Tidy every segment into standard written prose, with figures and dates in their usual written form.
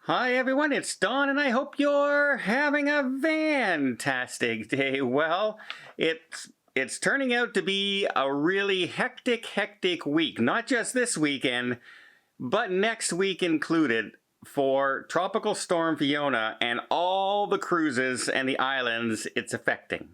Hi everyone, it's Don and I hope you're having a fantastic day. Well, it's turning out to be a really hectic week. Not just this weekend, but next week included for Tropical Storm Fiona and all the cruises and the islands it's affecting.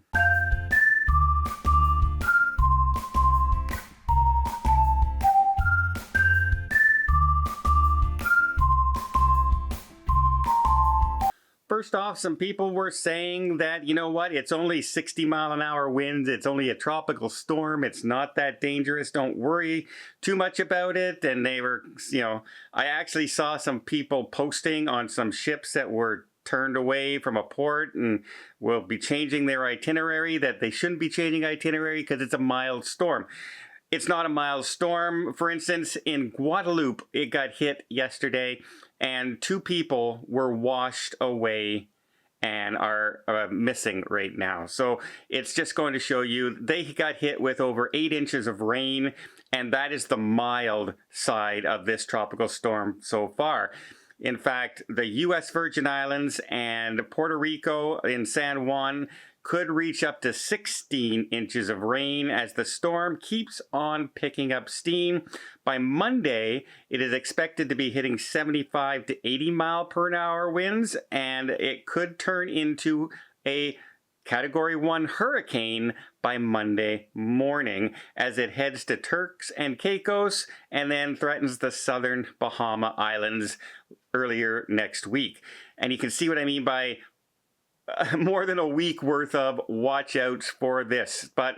First off, some people were saying that, you know what, it's only 60-mile-an-hour winds, it's only a tropical storm, it's not that dangerous, don't worry too much about it. And they were, I actually saw some people posting on some ships that were turned away from a port and will be changing their itinerary, that they shouldn't be changing itinerary because it's a mild storm. It's not a mild storm. For instance, in Guadeloupe, it got hit yesterday and 2 people were washed away and are missing right now. So it's just going to show you they got hit with over 8 inches of rain, and that is the mild side of this tropical storm so far. In fact, the U.S. Virgin Islands and Puerto Rico in San Juan could reach up to 16 inches of rain as the storm keeps on picking up steam. By Monday, it is expected to be hitting 75 to 80 mile per hour winds, and it could turn into a Category 1 hurricane by Monday morning as it heads to Turks and Caicos and then threatens the southern Bahama Islands earlier next week. And you can see what I mean by more than a week worth of watch outs for this. But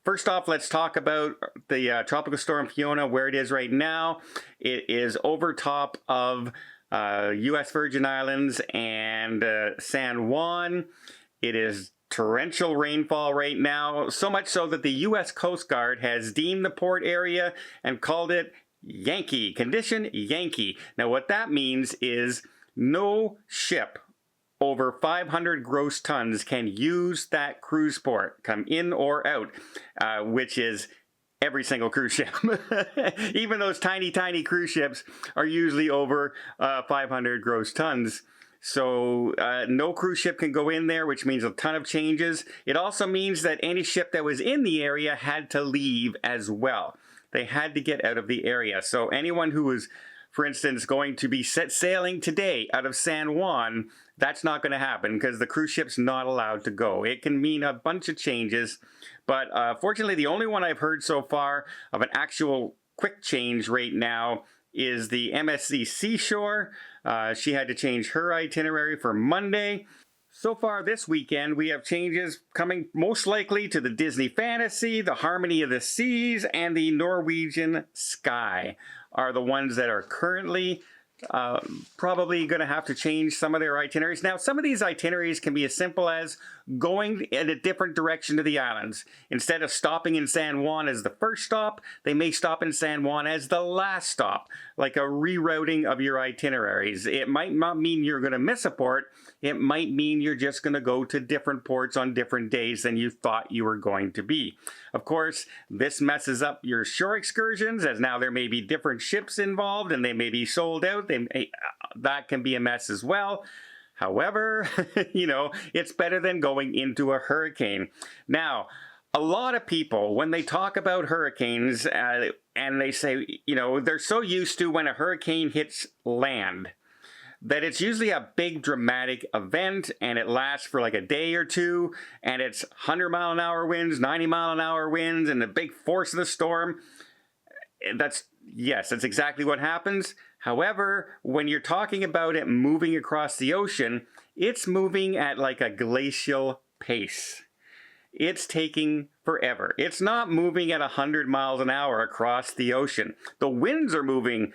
first off, let's talk about the Tropical Storm Fiona, where it is right now. It is over top of U.S. Virgin Islands and San Juan. It is torrential rainfall right now, so much so that the U.S. Coast Guard has deemed the port area and called it Yankee, condition Yankee. Now what that means is no ship over 500 gross tons can use that cruise port, come in or out, which is every single cruise ship. Even those tiny cruise ships are usually over 500 gross tons. So no cruise ship can go in there, which means a ton of changes. It also means that any ship that was in the area had to leave as well. They had to get out of the area. So anyone who was, for instance, going to be set sailing today out of San Juan, that's not going to happen because the cruise ship's not allowed to go. It can mean a bunch of changes, but fortunately the only one I've heard so far of an actual quick change right now is the MSC Seashore. She had to change her itinerary for Monday. So far this weekend, we have changes coming most likely to the Disney Fantasy, the Harmony of the Seas, and the Norwegian Sky are the ones that are currently probably going to have to change some of their itineraries. Now, some of these itineraries can be as simple as going in a different direction to the islands. Instead of stopping in San Juan as the first stop, they may stop in San Juan as the last stop, like a rerouting of your itineraries. It might not mean you're going to miss a port. It might mean you're just going to go to different ports on different days than you thought you were going to be. Of course, this messes up your shore excursions, as now there may be different ships involved and they may be sold out. That can be a mess as well. However, it's better than going into a hurricane. Now, a lot of people, when they talk about hurricanes, and they say, they're so used to when a hurricane hits land, that it's usually a big dramatic event and it lasts for like a day or two and it's 100-mile-an-hour winds, 90-mile-an-hour winds, and the big force of the storm. That's exactly what happens. However, when you're talking about it moving across the ocean, it's moving at like a glacial pace. It's taking forever. It's not moving at 100 miles an hour across the ocean. The winds are moving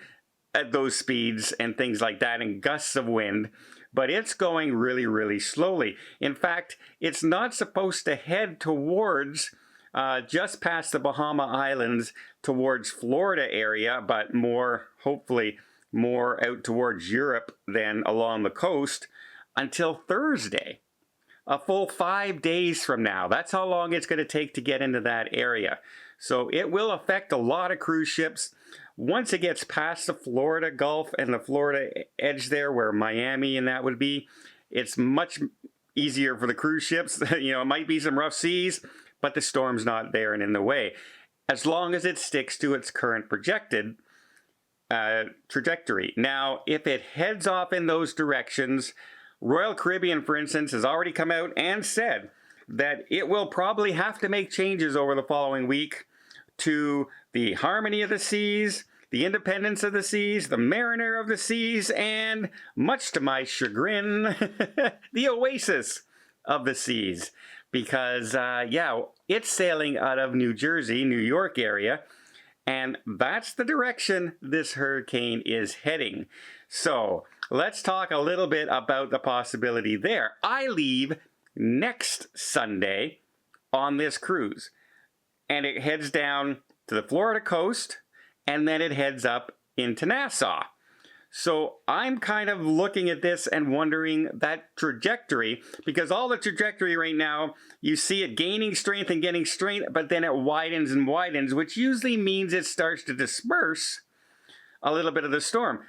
at those speeds and things like that, and gusts of wind, but it's going really slowly. In fact, it's not supposed to head towards just past the Bahama Islands towards Florida area, but hopefully more out towards Europe than along the coast until Thursday. A full 5 days from now. That's how long it's going to take to get into that area. So it will affect a lot of cruise ships. once it gets past the Florida Gulf and the Florida edge there where Miami and that would be, it's much easier for the cruise ships. It might be some rough seas, but the storm's not there and in the way, as long as it sticks to its current projected trajectory. Now, if it heads off in those directions, Royal Caribbean, for instance, has already come out and said that it will probably have to make changes over the following week to the harmony of the seas, the independence of the seas, the mariner of the seas, and, much to my chagrin, the oasis of the seas. Because, it's sailing out of New Jersey, New York area, and that's the direction this hurricane is heading. So, let's talk a little bit about the possibility there. I leave next Sunday on this cruise, and it heads down to the Florida coast, and then it heads up into Nassau. So I'm kind of looking at this and wondering that trajectory, because all the trajectory right now, you see it gaining strength and getting strength, but then it widens and widens, which usually means it starts to disperse a little bit of the storm.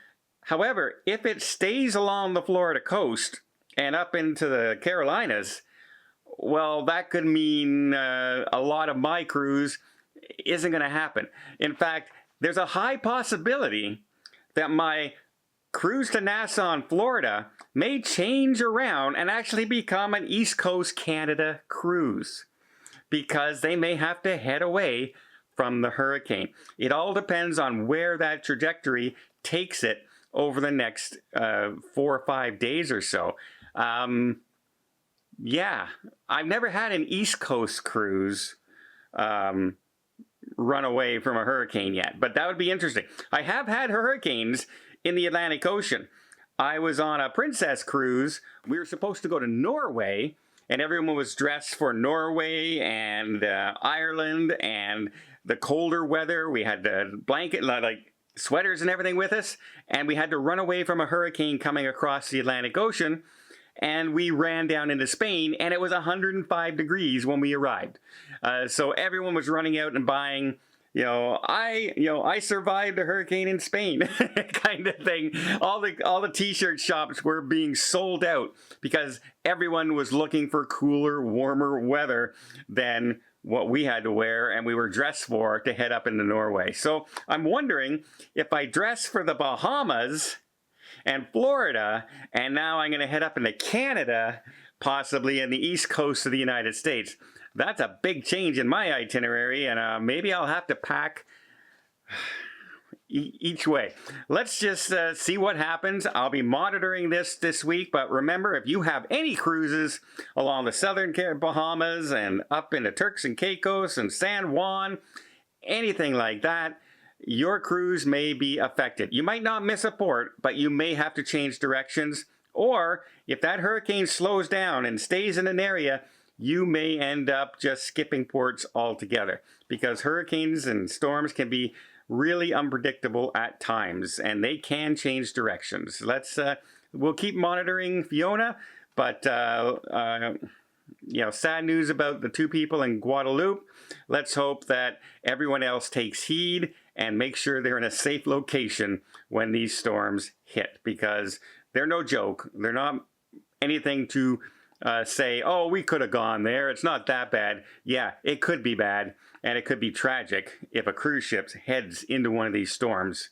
However, if it stays along the Florida coast and up into the Carolinas, well, that could mean a lot of my cruise isn't going to happen. In fact, there's a high possibility that my cruise to Nassau in Florida may change around and actually become an East Coast Canada cruise, because they may have to head away from the hurricane. It all depends on where that trajectory takes it over the next 4 or 5 days or so. Yeah, I've never had an East Coast cruise run away from a hurricane yet, but that would be interesting. I have had hurricanes in the Atlantic Ocean. I was on a Princess cruise. We were supposed to go to Norway, and everyone was dressed for Norway and Ireland and the colder weather. We had the blanket, like sweaters and everything with us, and we had to run away from a hurricane coming across the Atlantic Ocean, and we ran down into Spain, and it was 105 degrees when we arrived. So everyone was running out and buying, I survived a hurricane in Spain kind of thing. All the t-shirt shops were being sold out because everyone was looking for cooler, warmer weather than what we had to wear and we were dressed for to head up into Norway. So I'm wondering if I dress for the Bahamas and Florida, and now I'm going to head up into Canada, possibly in the east coast of the United States. That's a big change in my itinerary, and maybe I'll have to pack each way. Let's just see what happens. I'll be monitoring this week, but remember, if you have any cruises along the southern Bahamas and up into Turks and Caicos and San Juan, anything like that, your cruise may be affected. You might not miss a port, but you may have to change directions. Or if that hurricane slows down and stays in an area, you may end up just skipping ports altogether, because hurricanes and storms can be really unpredictable at times, and they can change directions. We'll keep monitoring Fiona, but sad news about the 2 people in Guadeloupe. Let's hope that everyone else takes heed and make sure they're in a safe location when these storms hit, because they're no joke. They're not anything to say, oh, we could have gone there. It's not that bad. Yeah, it could be bad, and it could be tragic if a cruise ship heads into one of these storms.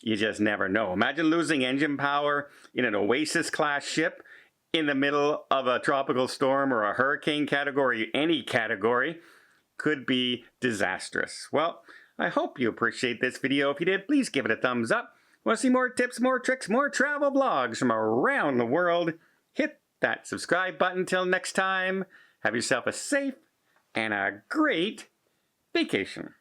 You just never know. Imagine losing engine power in an Oasis-class ship in the middle of a tropical storm or a hurricane category, any category. Could be disastrous. Well, I hope you appreciate this video. If you did, please give it a thumbs up. Want to see more tips, more tricks, more travel vlogs from around the world? Hit that subscribe button. Till next time, have yourself a safe and a great vacation.